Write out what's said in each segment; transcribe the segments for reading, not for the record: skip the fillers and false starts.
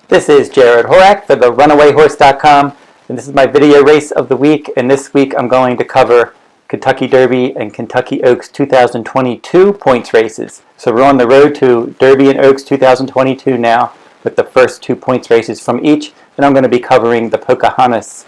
This is Jarrod Horak for the RunawayHorse.com, and this is my video race of the week. And this week I'm going to cover Kentucky Derby and Kentucky Oaks 2022 points races. So we're on the road to Derby and Oaks 2022 now with the first 2 points races from each. And I'm going to be covering the Pocahontas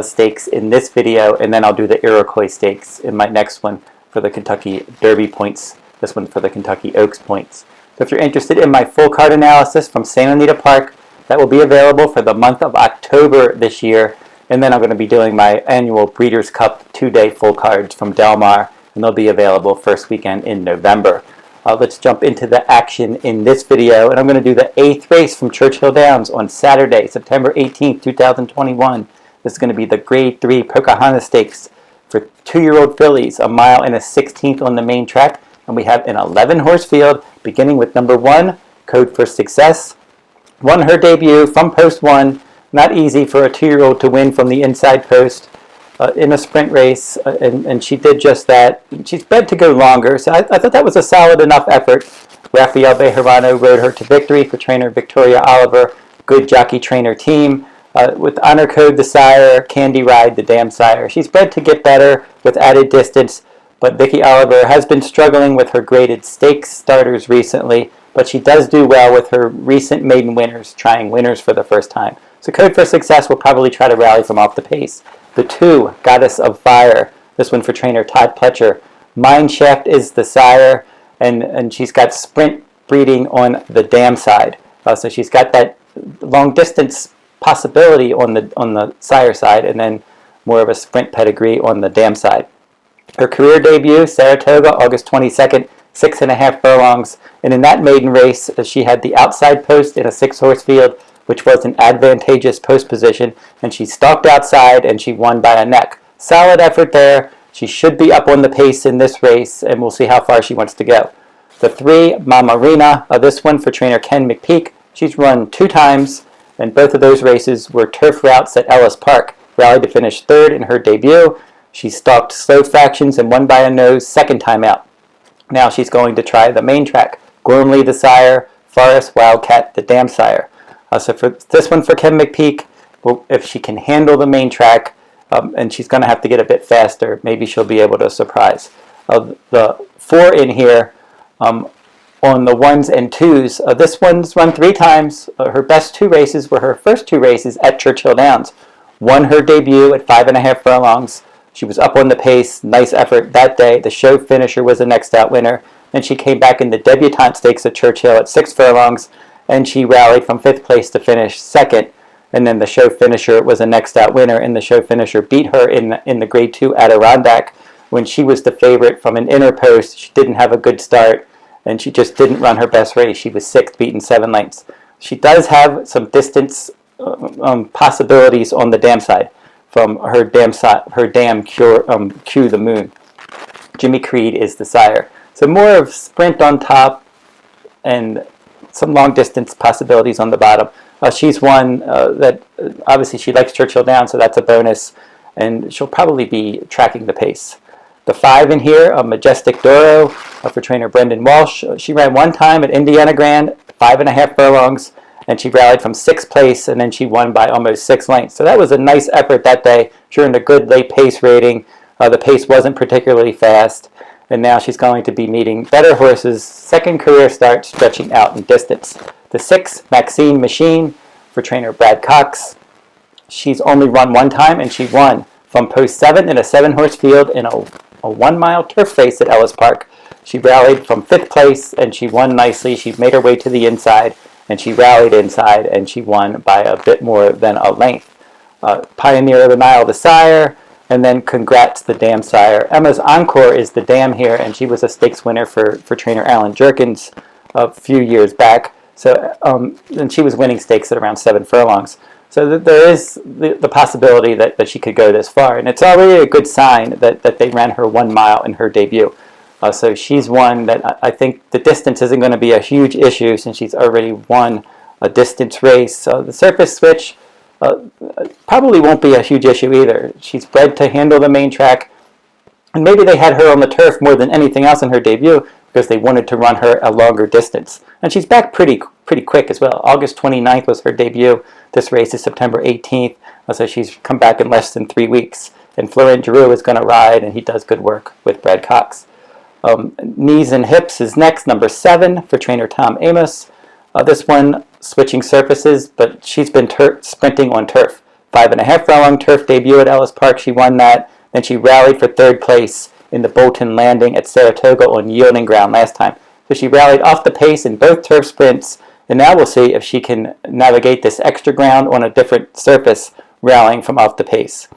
Stakes in this video, and then I'll do the Iroquois Stakes in my next one for the Kentucky Derby points, this one for the Kentucky Oaks points. So if you're interested in my full card analysis from Santa Anita Park, that will be available for the month of October this year. And then I'm going to be doing my annual Breeders' Cup 2-day full cards from Del Mar, and they'll be available first weekend in November. Let's jump into the action in this video, and I'm going to do the 8th race from Churchill Downs on Saturday, September 18th, 2021. This is going to be the Grade 3 Pocahontas Stakes for 2-year-old fillies, a mile and a 16th on the main track. And we have an 11-horse field, beginning with number 1, Code for Success. Won her debut from post 1. Not easy for a 2-year-old to win from the inside post in a sprint race, and she did just that. She's bred to go longer, so I thought that was a solid enough effort. Rafael Bejarano rode her to victory for trainer Victoria Oliver. Good jockey trainer team. With Honor Code the sire, Candy Ride the dam sire. She's bred to get better with added distance. But Vicky Oliver has been struggling with her graded stakes starters recently, but she does do well with her recent maiden winners, trying winners for the first time. So Code for Success will probably try to rally from off the pace. The 2, Goddess of Fire, this one for trainer Todd Pletcher. Mineshaft is the sire, and she's got sprint breeding on the dam side. So she's got that long distance possibility on the sire side, and then more of a sprint pedigree on the dam side. Her career debut, Saratoga, August 22nd, 6.5 furlongs. And in that maiden race, she had the outside post in a 6-horse field, which was an advantageous post position. And she stalked outside, and she won by a neck. Solid effort there. She should be up on the pace in this race, and we'll see how far she wants to go. The 3, Mama Rina, this one for trainer Ken McPeak. She's run 2 times, and both of those races were turf routes at Ellis Park. Rallied to finish 3rd in her debut. She stalked slow fractions and won by a nose 2nd time out. Now she's going to try the main track. Gormley the sire, Forest Wildcat the dam sire. So for this one for Ken McPeak, well, if she can handle the main track, and she's going to have to get a bit faster, maybe she'll be able to surprise. The 4 in here, on the 1s and 2s, this one's run 3 times. Her best 2 races were her first 2 races at Churchill Downs. Won her debut at 5.5 furlongs. She was up on the pace, nice effort that day. The show finisher was the next out winner. Then she came back in the debutante stakes at Churchill at 6 furlongs, and she rallied from 5th place to finish 2nd. And then the show finisher was the next out winner, and the show finisher beat her in the Grade 2 Adirondack when she was the favorite from an inner post. She didn't have a good start, and she just didn't run her best race. She was 6th, beaten 7 lengths. She does have some distance possibilities on the dam side. From her dam Cue the Moon. Jimmy Creed is the sire. So more of sprint on top and some long distance possibilities on the bottom. She's one that obviously she likes Churchill Downs, so that's a bonus, and she'll probably be tracking the pace. The 5 in here, Majestic Doro for trainer Brendan Walsh. She ran 1 time at Indiana Grand, 5.5 furlongs. And she rallied from 6th place, and then she won by almost 6 lengths. So that was a nice effort that day. She earned a good late pace rating. The pace wasn't particularly fast. And now she's going to be meeting better horses. 2nd career start, stretching out in distance. The 6, Maxine Machine for trainer Brad Cox. She's only run 1 time, and she won from post 7 in a 7-horse field in a 1-mile turf race at Ellis Park. She rallied from 5th place, and she won nicely. She made her way to the inside. And she rallied inside, and she won by a bit more than a length. Pioneer of the Nile, the sire, and then Congrats, the dam sire. Emma's Encore is the dam here, and she was a stakes winner for trainer Alan Jerkins a few years back. So, and she was winning stakes at around 7 furlongs. So there is the possibility that she could go this far, and it's already a good sign that they ran her 1 mile in her debut. So she's one that I think the distance isn't going to be a huge issue since she's already won a distance race. The surface switch probably won't be a huge issue either. She's bred to handle the main track, and maybe they had her on the turf more than anything else in her debut because they wanted to run her a longer distance. And she's back pretty quick as well. August 29th was her debut. This race is September 18th, so she's come back in less than 3 weeks. And Florent Giroux is going to ride, and he does good work with Brad Cox. Knees and Hips is next, number 7 for trainer Tom Amos. This one switching surfaces, but she's been sprinting on turf. 5.5 furlong turf debut at Ellis Park. She won that. Then she rallied for 3rd place in the Bolton Landing at Saratoga on yielding ground last time. So she rallied off the pace in both turf sprints, and now we'll see if she can navigate this extra ground on a different surface, rallying from off the pace.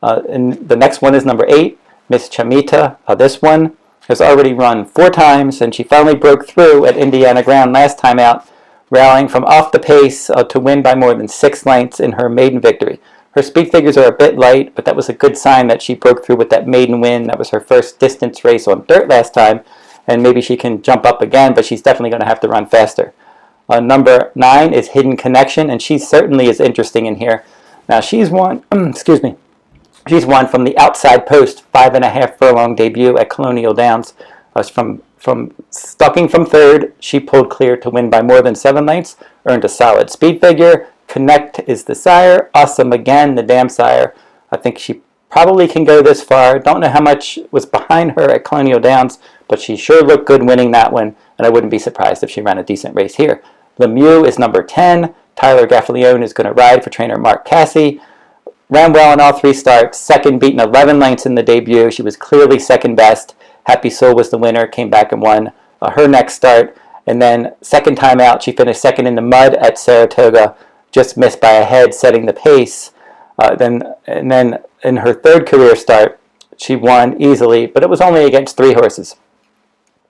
And the next one is number 8, Miss Chamita. This one has already run 4 times, and she finally broke through at Indiana ground last time out, rallying from off the pace to win by more than 6 lengths in her maiden victory. Her speed figures are a bit light, but that was a good sign that she broke through with that maiden win. That was her first distance race on dirt last time, and maybe she can jump up again, but she's definitely going to have to run faster. Number 9 is Hidden Connection, and she certainly is interesting in here. Now she's won, she's won from the outside post 5.5 furlong debut at Colonial Downs. From stalking from 3rd, she pulled clear to win by more than 7 lengths, earned a solid speed figure. Connect is the sire. Awesome again, the dam sire. I think she probably can go this far. Don't know how much was behind her at Colonial Downs, but she sure looked good winning that one, and I wouldn't be surprised if she ran a decent race here. Lemieux is number 10. Tyler Gaffalione is going to ride for trainer Mark Casse. Ran well in all 3 starts. Second, beaten 11 lengths in the debut. She was clearly second best. Happy Soul was the winner, came back and won her next start. And then second time out, she finished second in the mud at Saratoga, just missed by a head, setting the pace. And then in her 3rd career start, she won easily, but it was only against 3 horses.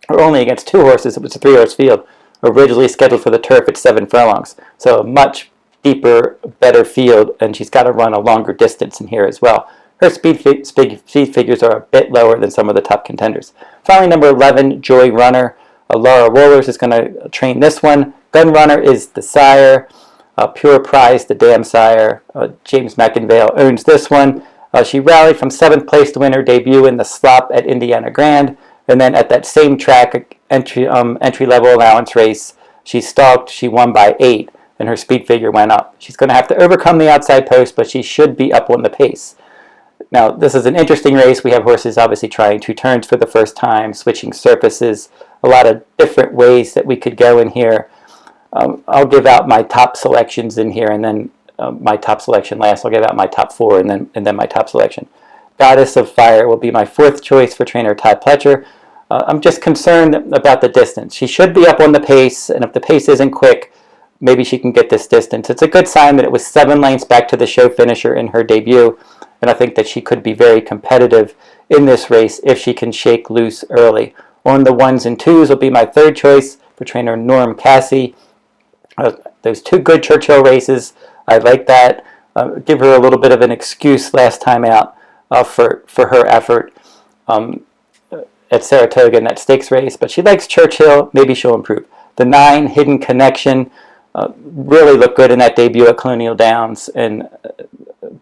Or only against 2 horses. It was a 3-horse field, originally scheduled for the turf at 7 furlongs. So a much deeper, better field, and she's got to run a longer distance in here as well. Her speed figures are a bit lower than some of the top contenders. Finally, number 11, Joyrunner. Laura Wohlers is going to train this one. Gunrunner is the sire. Pure Prize, the dam sire. James McInvale owns this one. She rallied from 7th place to win her debut in the slop at Indiana Grand. And then at that same track, entry-level allowance race, she stalked. She won by 8, and her speed figure went up. She's going to have to overcome the outside post, but she should be up on the pace. Now, this is an interesting race. We have horses obviously trying 2 turns for the first time, switching surfaces, a lot of different ways that we could go in here. I'll give out my top selections in here, and then my top selection last. I'll give out my top 4, and then my top selection. Goddess of Fire will be my 4th choice for trainer Todd Pletcher. I'm just concerned about the distance. She should be up on the pace, and if the pace isn't quick, maybe she can get this distance. It's a good sign that it was 7 lengths back to the show finisher in her debut, and I think that she could be very competitive in this race if she can shake loose early. On the 1s and 2s will be my 3rd choice for trainer Norm Casse. Those 2 good Churchill races, I like that. Give her a little bit of an excuse last time out for her effort at Saratoga in that stakes race, but she likes Churchill. Maybe she'll improve. The 9, Hidden Connection, really looked good in that debut at Colonial Downs, and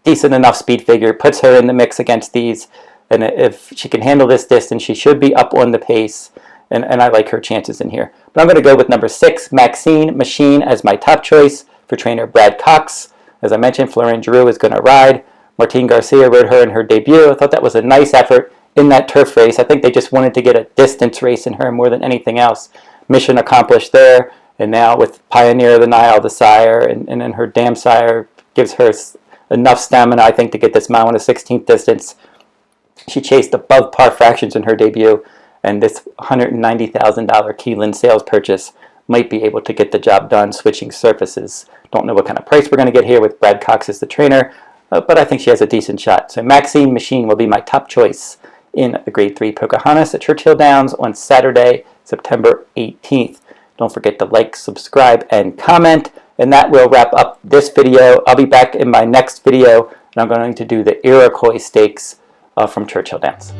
decent enough speed figure, puts her in the mix against these, and if she can handle this distance, she should be up on the pace, and I like her chances in here. But I'm going to go with number 6, Maxine Machine, as my top choice for trainer Brad Cox. As I mentioned, Florent Giroux is going to ride. Martine Garcia rode her in her debut. I thought that was a nice effort in that turf race. I think they just wanted to get a distance race in her more than anything else. Mission accomplished there, and now with Pioneer of the Nile, the sire, and then her dam sire gives her enough stamina, I think, to get this mile in a 16th distance. She chased above par fractions in her debut, and this $190,000 Keeneland sales purchase might be able to get the job done switching surfaces. Don't know what kind of price we're going to get here with Brad Cox as the trainer, but I think she has a decent shot. So Maxine Machine will be my top choice in the Grade 3 Pocahontas at Churchill Downs on Saturday, September 18th. Don't forget to like, subscribe, and comment. And that will wrap up this video. I'll be back in my next video, and I'm going to do the Iroquois Stakes from Churchill Downs.